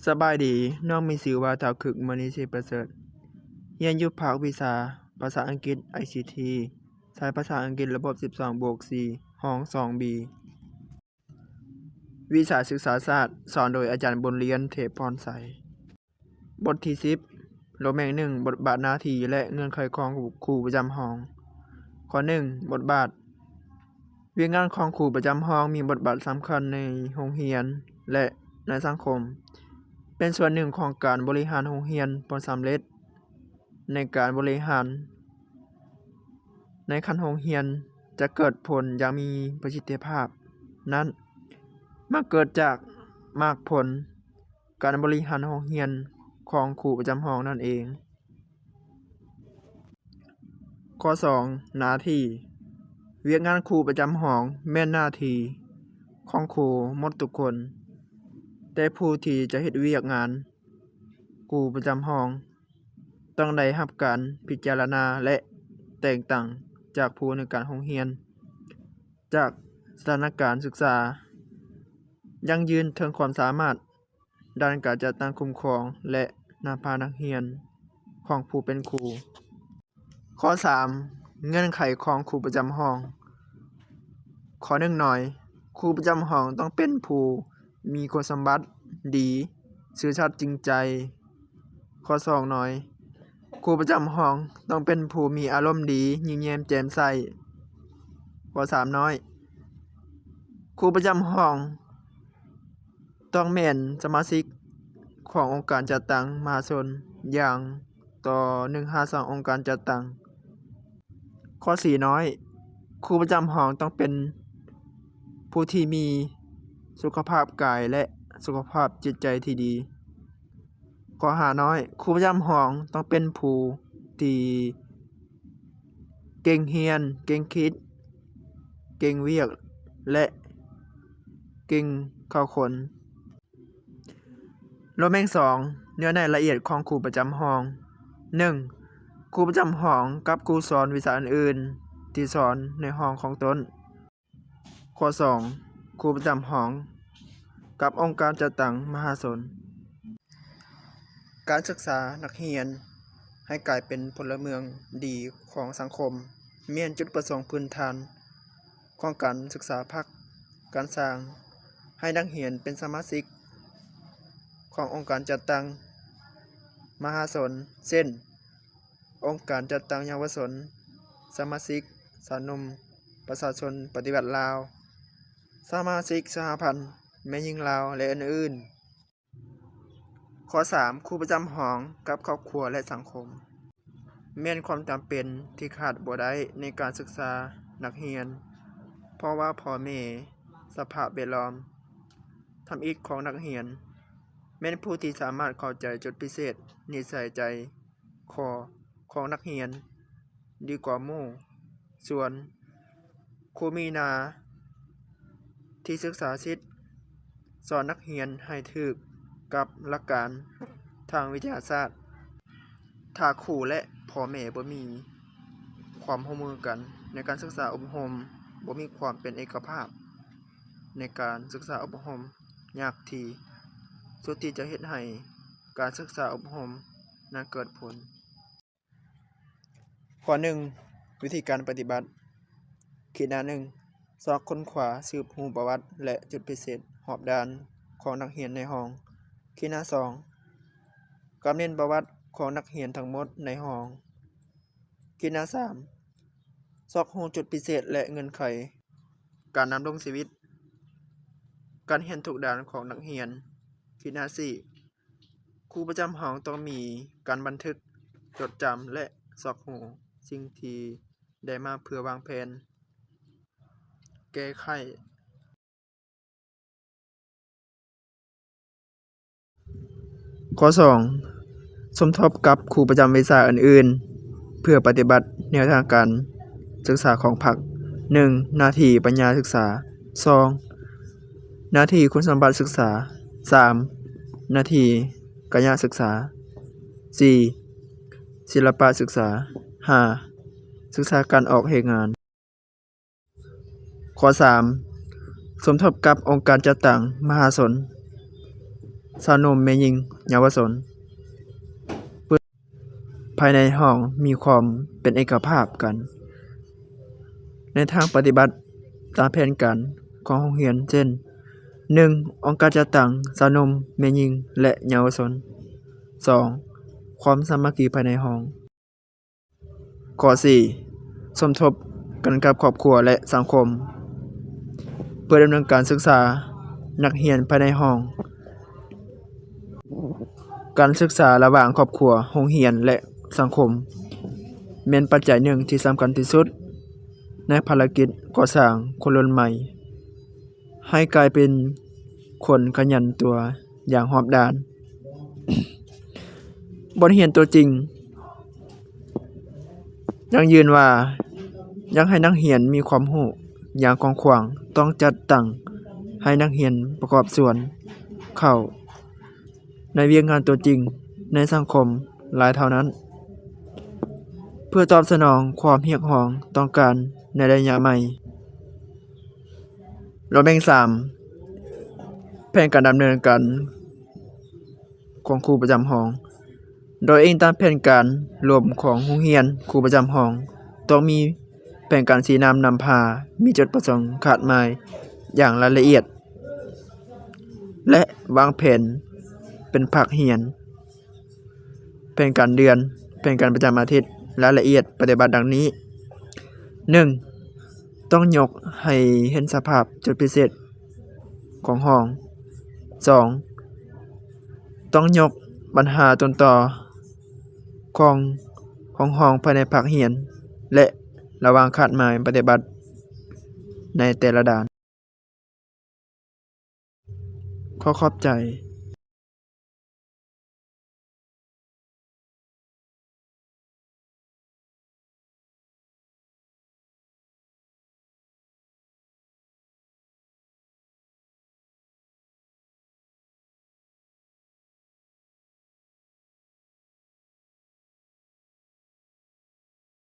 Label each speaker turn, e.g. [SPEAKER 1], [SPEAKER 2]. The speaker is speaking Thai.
[SPEAKER 1] สบายดีน้องมีชื่อว่าเฒ่าคึกมณีศรีประเสริฐเรียนอยู่ภาควิชาภาษาอังกฤษ ICT สายภาษาอังกฤษระบบ 12+4 ห้อง 2B วิชาศึกษาศาสตร์สอนโดยอาจารย์บุญเรียนเทพพรไสยบทที่ 10 โรแมง1 บทบาทหน้าที่และเงื่อนไขของครูประจำห้องข้อ 1 บทบาทเวียกงานของครูประจำห้องมีบทบาทสำคัญในโรงเรียนและในสังคมเป็นส่วนหนึ่งของการบริหารโรงเรียนผลสำเร็จในการบริหารในขั้นโรงเรียนจะเกิดผลอย่างมีประสิทธิภาพนั้นมาเกิดจากมากผลการบริหารโรงเรียนของครูประจำห้องนั่นเองข้อ 2 หน้าที่เวียกงานครูประจำห้องแม่นหน้าที่ของครูหมดทุกคนแต่ผู้ที่จะเฮ็ดเวียกงานครูประจำห้องต้องได้รับการพิจารณาและแต่งตั้งจากผู้อำนวยการโรงเรียนจากสถานการณ์ศึกษายั่งยืนถึงความสามารถด้านการจัดตั้งคุ้มครองและนำพานักเรียนของผู้เป็นครูข้อ 3 เงื่อนไขของครูประจำห้องข้อ 1 น้อยครูประจำห้องต้องเป็นผู้มีคุณสมบัติดีซื่อสัตย์จริงใจข้อ 2 น้อยครูประจำห้องต้องเป็นผู้มีอารมณ์ดียิ้มแย้มแจ่มใสข้อ 3 น้อยครูประจำห้องต้องแม่นสมาชิกขององค์การจัดตั้งมหาชนอย่างต่อ152องค์การจัดตั้งข้อ 4 น้อยครูประจำห้องต้องเป็นผู้ที่มีสุขภาพกายและสุขภาพจิตใจที่ดีข้อ 5 น้อยครูประจำห้องต้องเป็นผู้ที่เก่งเรียนเก่งคิดเก่งเวียกและเก่งเข้าคนโรแมง2เนื้อในละเอียดของครูประจำห้อง 1. ครูประจำห้องกับครูสอนวิชาอื่นๆที่สอนในห้องของตนข้อ 2. ครูประจำห้องกับองค์การจัดตั้งมหาชนการศึกษานักเรียนให้กลายเป็นพลเมืองดีของสังคมแม่นจุดประสงค์พื้นฐานของการศึกษาภาคการสร้างให้นักเรียนเป็นสมาชิกขององค์การจัดตั้งมหาชนเช่นองค์การจัดตั้งเยาวชนสมาชิกสานุมประชาชนปฏิบัติลาวสมาชิกสหพันธ์แม่หญิงลาวและอื่นๆข้อ 3 ครูประจำห้องกับครอบครัวและสังคมแม่นความจำเป็นที่ขาดบ่ได้ในการศึกษานักเรียนเพราะว่าพ่อแม่สภาพแวดล้อมทำอิฐของนักเรียนแม่นผู้ที่สามารถเข้าใจจุดพิเศษนิสัยใจคอของนักเรียนดีกว่าหมู่ส่วนครูมีหน้าที่ศึกษาศิษย์สอนนักเรียนให้ถูกกับหลักการทางวิทยาศาสตร์ถ้าครูและพ่อแม่บ่มีความร่วมมือกันในการศึกษาอบรมบ่มีความเป็นเอกภาพในการศึกษาอบรมยากที่สุดที่จะเฮ็ดให้การศึกษาอบรมนั้นเกิดผลข้อ 1 วิธีการปฏิบัติขีดหน้า1ซอกค้นขวาสืบรู้ประวัติและจุดพิเศษรอบด้านของนักเรียนในห้องขีดหน้า2กำเนิดประวัติของนักเรียนทั้งหมดในห้องขีดหน้า3ซอกรู้จุดพิเศษและเงื่อนไขการดำรงชีวิตการเรียนทุกด้านของนักเรียนขีดหน้า4ครูประจำห้องต้องมีการบันทึกจดจำและซอกรู้สิ่งที่ได้มาเพื่อวางแผนแก้ไขข้อ 2 สมทบกับครูประจำวิชาอื่นๆเพื่อปฏิบัติแนวทางการศึกษาของพรรค 1. หน้าที่ปัญญาศึกษา 2. หน้าที่คุณสมบัติศึกษา 3. หน้าที่กายศึกษา 4. ศิลปะศึกษา 5. ศึกษาการออกเฮ็ดงานข้อ 3 สมทบกับองค์การจัดตั้งมหาชน สาวหนุ่มแม่หญิงเยาวชนภายในห้องมีความเป็นเอกภาพกัน ในทางปฏิบัติตามแผนการของโรงเรียนเช่น 1. องค์การจัดตั้งสาวหนุ่มแม่หญิงและเยาวชน 2. ความสามัคคีภายในห้อง ข้อ 4. สมทบกันกับครอบครัวและสังคม เพื่อดำเนินการศึกษานักเรียนภายในห้อง การศึกษาระหว่างครอบครัวโรงเรียนและสังคมแม่นปัจจัยหนึ่งที่สำคัญที่สุดในภารกิจก่อสร้างคนรุ่นใหม่ให้กลายเป็นคนขยันตัวอย่างรอบด้าน บทเรียนตัวจริงยังยืนว่าอยากให้นักเรียนมีความรู้อย่างกว้างขวางต้องจัดตั้งให้นักเรียนประกอบส่วนเข้าในเวียกงานตัวจริงในสังคมหลายเท่านั้น เพื่อตอบสนองความเรียกร้องต้องการในระยะใหม่แบ่ง 3. แผนการดำเนินการของครูประจำห้อง โดยอ้างตามแผนการรวมของโรงเรียนครูประจำห้องต้องมีแผนการชี้นำนำพา มีจุดประสงค์คาดหมายอย่างละเอียด และวางแผนเป็นภาคเรียน แผนการเดือน แผนการประจำอาทิตย์รายละเอียดปฏิบัติดังนี้ 1. ต้องยกให้เห็นสภาพจุดพิเศษของห้อง 2. ต้องยกปัญหาต้นต่อของห้องภายในภาคเรียน และระหว่างคาดหมายปฏิบัติในแต่ละด้านขอขอบใจ